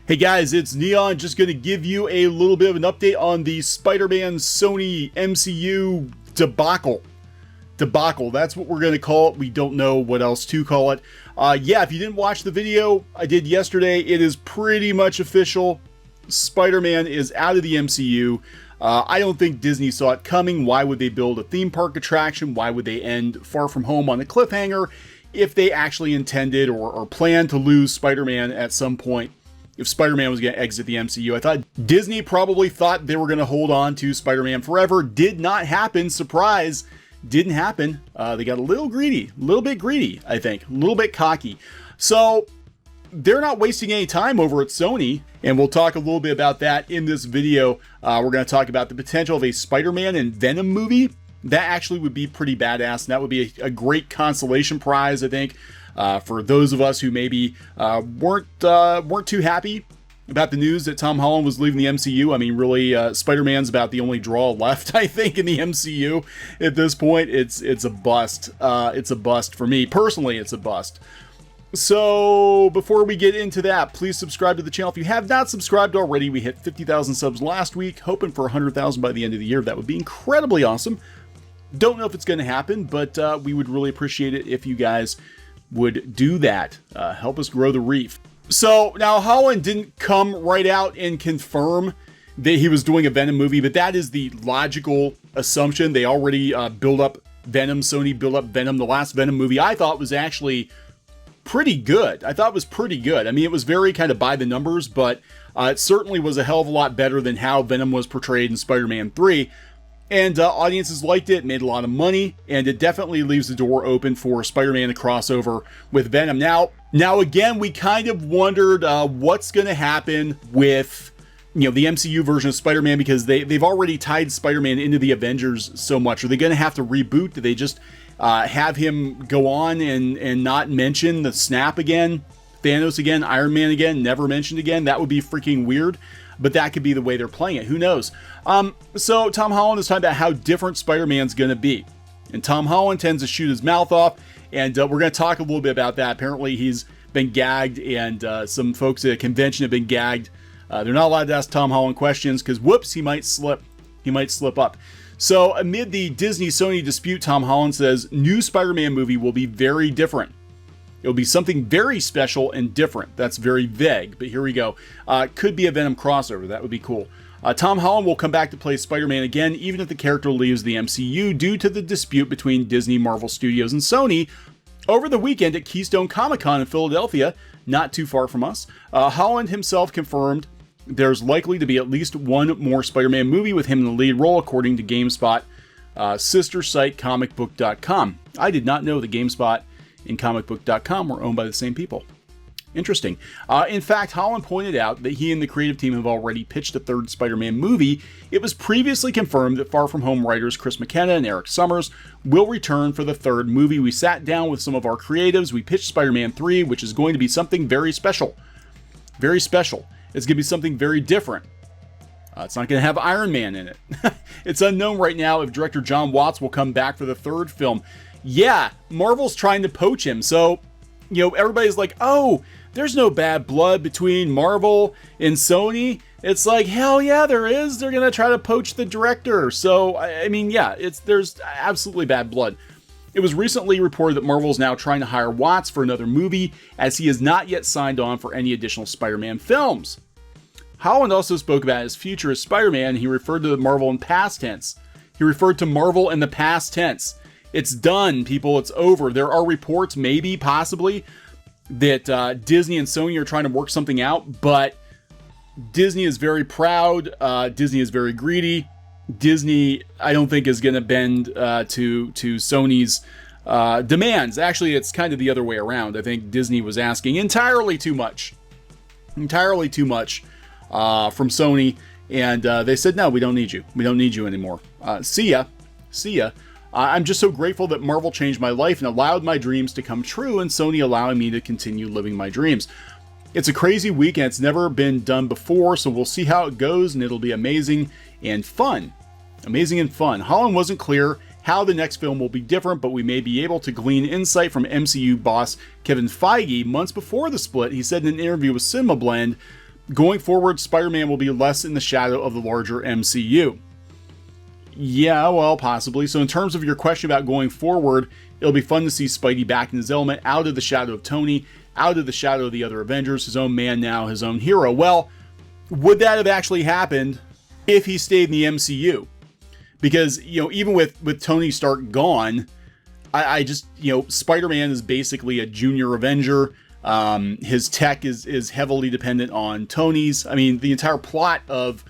Hey guys, it's Neon, just going to give you a little bit of an update on the Spider-Man Sony MCU debacle. Debacle, that's what we're going to call it. We don't know what else to call it. Yeah, if you didn't watch the video I did yesterday, it is pretty much official. Spider-Man is out of the MCU. I don't think Disney saw it coming. Why would they build a theme park attraction? Why would they end Far From Home on a cliffhanger if they actually intended or planned to lose Spider-Man at some point? If Spider-Man was going to exit the MCU. I thought Disney probably thought they were going to hold on to Spider-Man forever. Did not happen. Surprise. Didn't happen. They got a little greedy. A little bit greedy, I think. A little bit cocky. So they're not wasting any time over at Sony. And we'll talk a little bit about that in this video. We're going to talk about the potential of a Spider-Man and Venom movie. That actually would be pretty badass. And that would be a great consolation prize, I think. For those of us who maybe weren't too happy about the news that Tom Holland was leaving the MCU. I mean, really, Spider-Man's about the only draw left, I think, in the MCU at this point. It's a bust. It's a bust for me personally. It's a bust. So before we get into that, please subscribe to the channel if you have not subscribed already. We hit 50,000 subs last week, hoping for 100,000 by the end of the year. That would be incredibly awesome. Don't know if it's going to happen, but we would really appreciate it if you guys would do that. Help us grow the reef. So now Holland didn't come right out and confirm that he was doing a Venom movie, but that is the logical assumption. They already built up Venom. Sony built up Venom. The last Venom movie I thought was actually pretty good. I thought it was pretty good. I mean, it was very kind of by the numbers, but it certainly was a hell of a lot better than how Venom was portrayed in Spider-Man 3. And audiences liked it, made a lot of money, and it definitely leaves the door open for Spider-Man to crossover with Venom. Now again, we kind of wondered what's going to happen with, the MCU version of Spider-Man, because they've already tied Spider-Man into the Avengers so much. Are they going to have to reboot? Do they just have him go on and not mention the Snap again, Thanos again, Iron Man again, never mentioned again? That would be freaking weird. But that could be the way they're playing it. Who knows? So Tom Holland is talking about how different Spider-Man's going to be. And Tom Holland tends to shoot his mouth off. And we're going to talk a little bit about that. Apparently he's been gagged, and some folks at a convention have been gagged. They're not allowed to ask Tom Holland questions because, whoops, he might slip. He might slip up. So amid the Disney-Sony dispute, Tom Holland says, new Spider-Man movie will be very different. It'll be something very special and different. That's very vague, but here we go. Could be a Venom crossover. That would be cool. Tom Holland will come back to play Spider-Man again, even if the character leaves the MCU, due to the dispute between Disney, Marvel Studios, and Sony over the weekend at Keystone Comic-Con in Philadelphia, not too far from us. Holland himself confirmed there's likely to be at least one more Spider-Man movie with him in the lead role, according to GameSpot, sister site comicbook.com. I did not know that GameSpot and comicbook.com were owned by the same people. Interesting. In fact, Holland pointed out that he and the creative team have already pitched a third Spider-Man movie. It was previously confirmed that Far From Home writers Chris McKenna and Eric Summers will return for the third movie. We sat down with some of our creatives. We pitched Spider-Man 3, which is going to be something very special. Very special. It's going to be something very different. It's not going to have Iron Man in it. It's unknown right now if director John Watts will come back for the third film. Yeah, Marvel's trying to poach him. So, everybody's like, oh, there's no bad blood between Marvel and Sony. It's like, hell yeah, there is. They're going to try to poach the director. So, I mean, yeah, there's absolutely bad blood. It was recently reported that Marvel is now trying to hire Watts for another movie, as he has not yet signed on for any additional Spider-Man films. Holland also spoke about his future as Spider-Man. He referred to Marvel in past tense. He referred to Marvel in the past tense. It's done, people. It's over. There are reports, maybe, possibly, that Disney and Sony are trying to work something out, but Disney is very proud. Disney is very greedy. Disney, I don't think, is going to bend to Sony's demands. Actually, it's kind of the other way around. I think Disney was asking entirely too much. Entirely too much from Sony, and they said, no, we don't need you. We don't need you anymore. See ya. See ya. I'm just so grateful that Marvel changed my life and allowed my dreams to come true, and Sony allowing me to continue living my dreams. It's a crazy week, and it's never been done before, so we'll see how it goes, and it'll be amazing and fun. Amazing and fun. Holland wasn't clear how the next film will be different, but we may be able to glean insight from MCU boss Kevin Feige months before the split. He said in an interview with Cinema Blend, Going forward, Spider-Man will be less in the shadow of the larger MCU. Yeah, well, possibly. So in terms of your question about going forward, it'll be fun to see Spidey back in his element, out of the shadow of Tony, out of the shadow of the other Avengers, his own man now, his own hero. Well, would that have actually happened if he stayed in the MCU? Because, you know, even with Tony Stark gone, I just, you know, Spider-Man is basically a junior Avenger. His tech is heavily dependent on Tony's. I mean, the entire plot of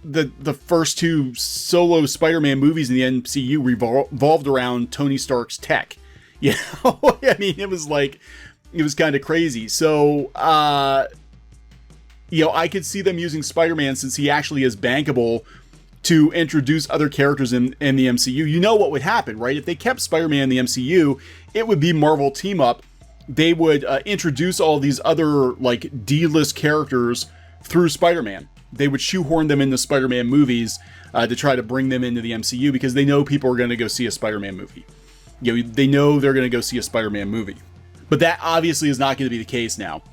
the first two solo Spider-Man movies in the MCU revolved around Tony Stark's tech. You know, I mean, it was kind of crazy. So, you know, I could see them using Spider-Man, since he actually is bankable, to introduce other characters in the MCU. You know what would happen, right? If they kept Spider-Man in the MCU, it would be Marvel team up. They would introduce all these other like D-list characters through Spider-Man. They would shoehorn them into Spider-Man movies to try to bring them into the MCU, because they know people are going to go see a Spider-Man movie. You know, they know they're going to go see a Spider-Man movie. But that obviously is not going to be the case now.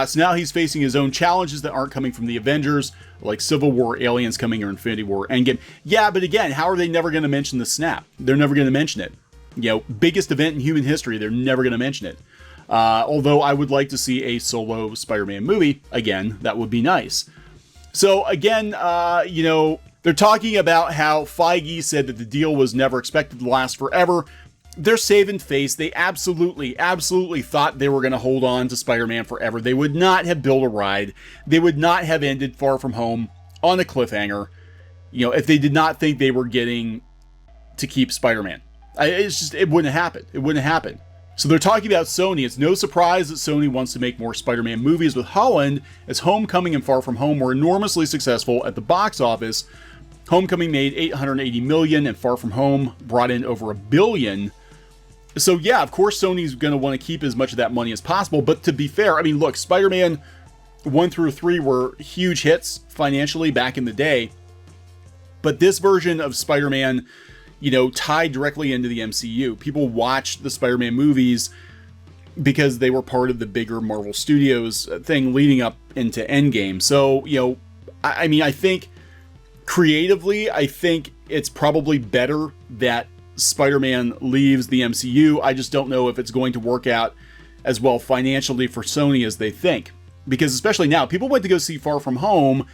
So now he's facing his own challenges that aren't coming from the Avengers, like Civil War, Aliens coming, or Infinity War, Endgame. Yeah, but again, how are they never going to mention the snap? They're never going to mention it. You know, biggest event in human history, they're never going to mention it. Although I would like to see a solo Spider-Man movie. Again, that would be nice. So again, you know, they're talking about how Feige said that the deal was never expected to last forever. They're saving face. They absolutely thought they were going to hold on to Spider-Man forever. They would not have built a ride. They would not have ended Far From Home on a cliffhanger, you know, if they did not think they were getting to keep Spider-Man. It wouldn't have happened. It wouldn't have happened. So they're talking about Sony. It's no surprise that Sony wants to make more Spider-Man movies with Holland, as Homecoming and Far From Home were enormously successful at the box office. Homecoming made $880 million, and Far From Home brought in over $1 billion. So yeah, of course Sony's going to want to keep as much of that money as possible. But to be fair, I mean, look, Spider-Man 1 through 3 were huge hits financially back in the day. But this version of Spider-Man, you know, tied directly into the MCU. People watched the Spider-Man movies because they were part of the bigger Marvel Studios thing leading up into Endgame. So, you know, I mean, I think creatively, I think it's probably better that Spider-Man leaves the MCU. I just don't know if it's going to work out as well financially for Sony as they think. Because especially now, people went to go see Far From Home,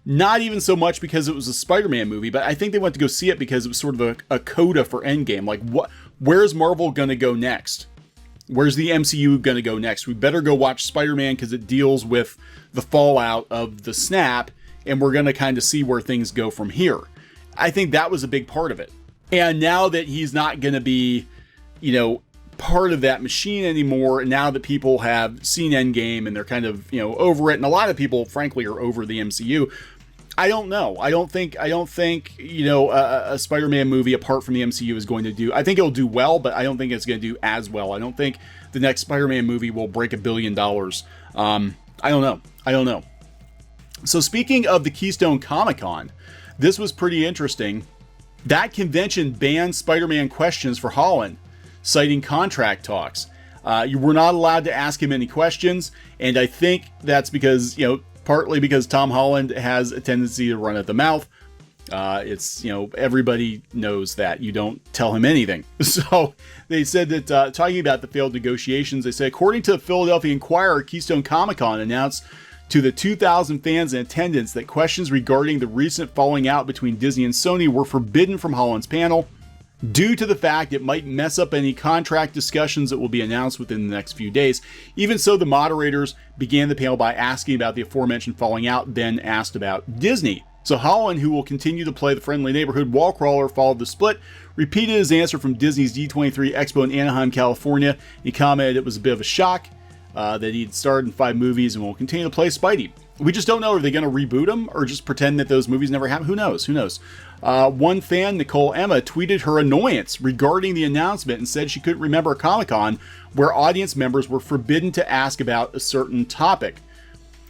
not even so much because it was a Spider-Man movie, but I think they went to go see it because it was sort of a coda for Endgame. Like, where's Marvel going to go next? Where's the MCU going to go next? We better go watch Spider-Man because it deals with the fallout of the snap, and we're going to kind of see where things go from here. I think that was a big part of it. And now that he's not going to be, you know, part of that machine anymore, and now that people have seen Endgame and they're kind of, you know, over it, and a lot of people, frankly, are over the MCU. I don't know. I don't think, you know, a Spider-Man movie apart from the MCU is going to do. I think it'll do well, but I don't think it's going to do as well. I don't think the next Spider-Man movie will break $1 billion. I don't know. So speaking of the Keystone Comic-Con, this was pretty interesting. That convention banned Spider-Man questions for Holland, citing contract talks. You were not allowed to ask him any questions, and I think that's because, you know, partly because Tom Holland has a tendency to run at the mouth. It's, you know, everybody knows that. You don't tell him anything. So they said that, talking about the failed negotiations, they say, according to the Philadelphia Inquirer, Keystone Comic-Con announced to the 2,000 fans in attendance that questions regarding the recent falling out between Disney and Sony were forbidden from Holland's panel due to the fact it might mess up any contract discussions that will be announced within the next few days. Even so, the moderators began the panel by asking about the aforementioned falling out, then asked about Disney. So Holland, who will continue to play the friendly neighborhood wall crawler, followed the split, repeated his answer from Disney's D23 Expo in Anaheim, California. He commented it was a bit of a shock that he'd starred in 5 movies and will continue to play Spidey. We just don't know, are they going to reboot him or just pretend that those movies never happened? Who knows? One fan, Nicole Emma, tweeted her annoyance regarding the announcement and said she couldn't remember a Comic-Con where audience members were forbidden to ask about a certain topic.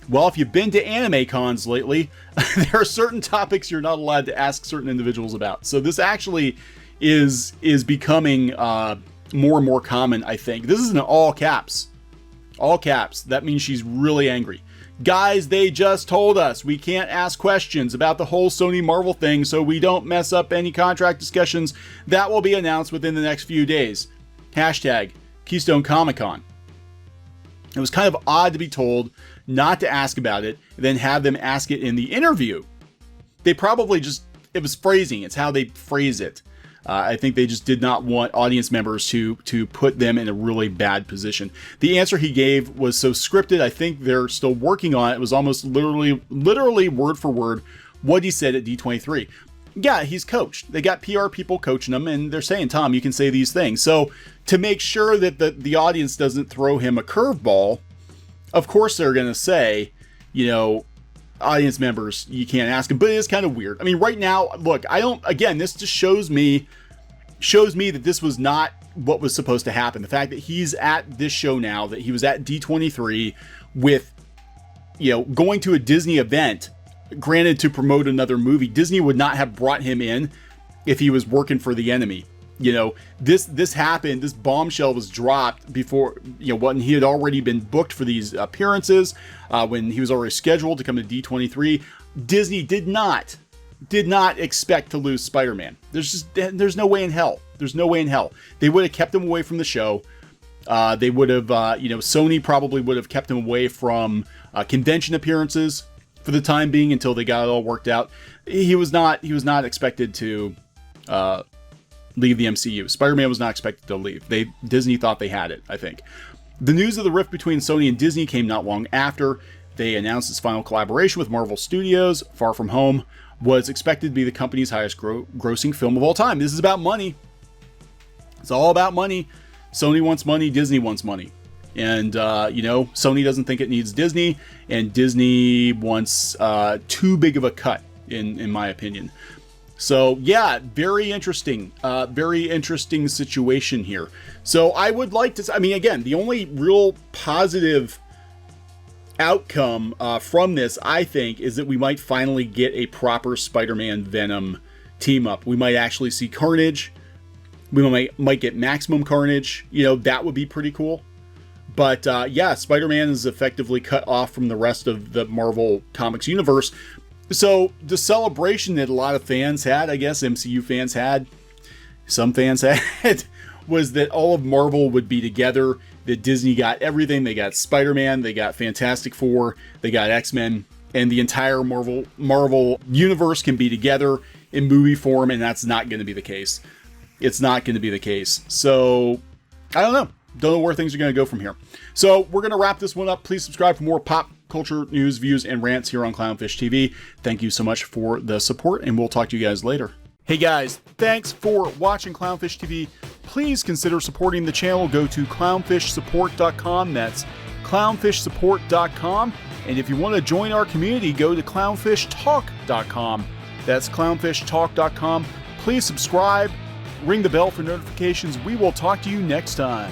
Well, if you've been to anime cons lately, there are certain topics you're not allowed to ask certain individuals about. So this actually is becoming more and more common, I think. This is in all caps. All caps. That means she's really angry. Guys, they just told us we can't ask questions about the whole Sony Marvel thing so we don't mess up any contract discussions that will be announced within the next few days. Hashtag Keystone Comic Con. It was kind of odd to be told not to ask about it, then have them ask it in the interview. They probably just, it was phrasing. It's how they phrase it. I think they just did not want audience members to put them in a really bad position. The answer he gave was so scripted. I think they're still working on it. It was almost literally word for word what he said at D23. Yeah, he's coached. They got PR people coaching him, and they're saying, Tom, you can say these things. So to make sure that the audience doesn't throw him a curveball, of course they're going to say, you know, audience members, you can't ask him. But it is kind of weird. I mean, right now, look, again, this just shows me that this was not what was supposed to happen. The fact that he's at this show now, that he was at D23 with, you know, going to a Disney event, granted to promote another movie. Disney would not have brought him in if he was working for the enemy. You know, this happened, this bombshell was dropped before, you know, when he had already been booked for these appearances, when he was already scheduled to come to D23. Disney did not expect to lose Spider-Man. There's no way in hell. There's no way in hell. They would have kept him away from the show. They would have, you know, Sony probably would have kept him away from convention appearances for the time being until they got it all worked out. He was not expected to leave the MCU. Spider-Man was not expected to leave. Disney thought they had it, I think. The news of the rift between Sony and Disney came not long after they announced its final collaboration with Marvel Studios. Far From Home was expected to be the company's highest grossing film of all time. This is about money. It's all about money. Sony wants money. Disney wants money. And, you know, Sony doesn't think it needs Disney, and Disney wants too big of a cut, in my opinion. So, yeah, very interesting situation here. So I would like to, I mean, again, the only real positive outcome from this, I think, is that we might finally get a proper Spider-Man Venom team up. We might actually see Carnage. We might get Maximum Carnage. You know, that would be pretty cool. But yeah, Spider-Man is effectively cut off from the rest of the Marvel Comics universe. So the celebration that a lot of fans had, I guess MCU fans had, some fans had, was that all of Marvel would be together, that Disney got everything. They got Spider-Man, they got Fantastic Four, they got X-Men, and the entire Marvel universe can be together in movie form, and that's not going to be the case. It's not going to be the case. So, I don't know where things are going to go from here. So we're going to wrap this one up. Please subscribe for more pop culture news, views, and rants here on Clownfish TV. Thank you so much for the support, and we'll talk to you guys later. Hey guys, thanks for watching Clownfish TV. Please consider supporting the channel. Go to clownfishsupport.com. That's clownfishsupport.com. And if you want to join our community, go to clownfishtalk.com. That's clownfishtalk.com. Please subscribe, ring the bell for notifications. We will talk to you next time.